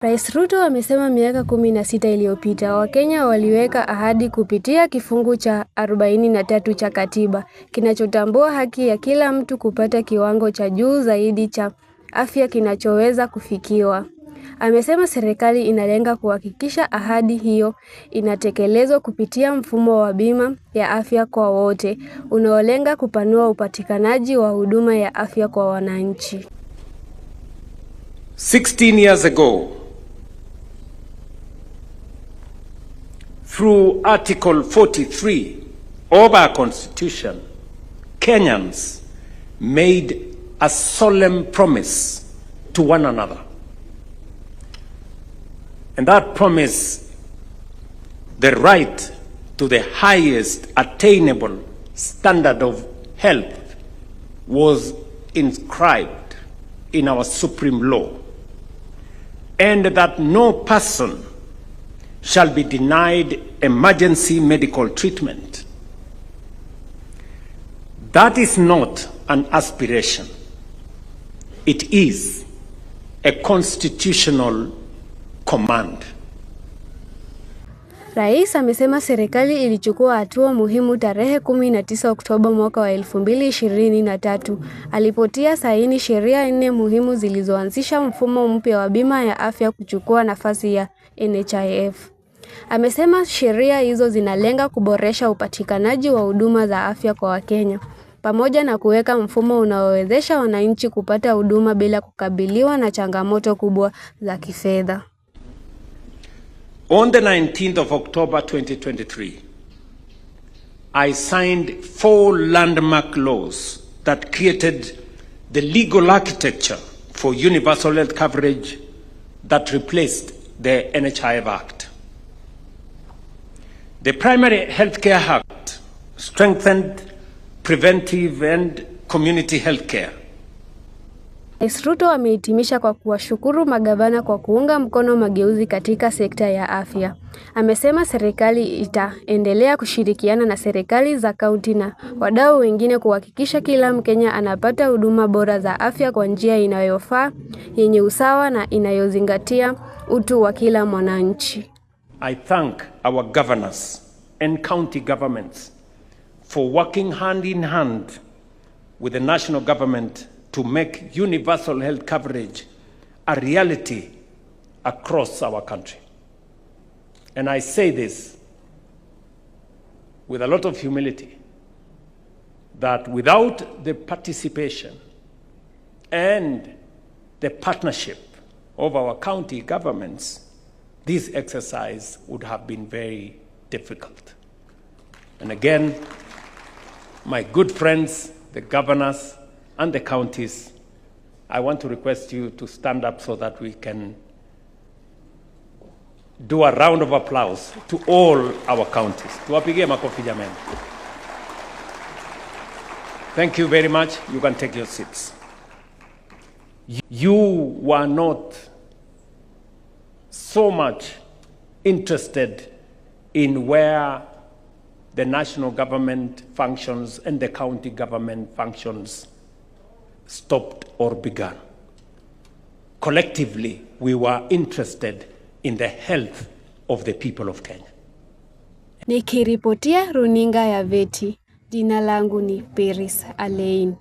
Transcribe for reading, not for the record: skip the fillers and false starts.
Rais Ruto amesema miaka 16 iliyopita Wakenya waliweka ahadi kupitia kifungu cha 43 cha katiba kinachotambua haki ya kila mtu kupata kiwango cha juu zaidi cha afya kinachoweza kufikiwa. Amesema serikali inalenga kuhakikisha ahadi hiyo inatekelezwa kupitia mfumo wa bima ya afya kwa wote unaolenga kupanua upatikanaji wa huduma ya afya kwa wananchi. 16 years ago, through Article 43 of our Constitution, Kenyans made a solemn promise to one another. And that promise, the right to the highest attainable standard of health, was inscribed in our supreme law, and that no person shall be denied emergency medical treatment. That is not an aspiration. It is a constitutional command. Rais amesema serikali ilichukua hatua muhimu tarehe 19 Oktoba mwaka wa 2023 alipotia saini sheria 4 muhimu zilizoanzisha mfumo mpya wa bima ya afya kuchukua nafasi ya NHIF. Amesema sheria hizo zinalenga kuboresha upatikanaji wa huduma za afya kwa Wakenya, pamoja na kuweka mfumo unaowezesha wananchi kupata huduma bila kukabiliwa na changamoto kubwa za kifedha. On the 19th of October 2023, I signed 4 landmark laws that created the legal architecture for universal health coverage that replaced the NHIF Act. The Primary Healthcare Act strengthened preventive and community healthcare. Rais Ruto amehitimisha kwa kuwashukuru magavana kwa kuunga mkono mageuzi katika sekta ya afya. Amesema serikali itaendelea kushirikiana na serikali za kaunti na wadau wengine kuhakikisha kila Mkenya anapata huduma bora za afya kwa njia inayofaa, yenye usawa na inayozingatia utu wa kila mwananchi. I thank our governors and county governments for working hand in hand with the national government to make universal health coverage a reality across our country. And I say this with a lot of humility, that without the participation and the partnership of our county governments, this exercise would have been very difficult. And again, my good friends, the governors, and the counties, I want to request you to stand up so that we can do a round of applause to all our counties. Tuwapigie makofi jamani. Thank you very much. You can take your seats. You were not so much interested in where the national government functions and the county government functions stopped or began. Collectively, we were interested in the health of the people of Kenya. Nikiripotia runinga ya Veti, jina langu ni Peris Alein.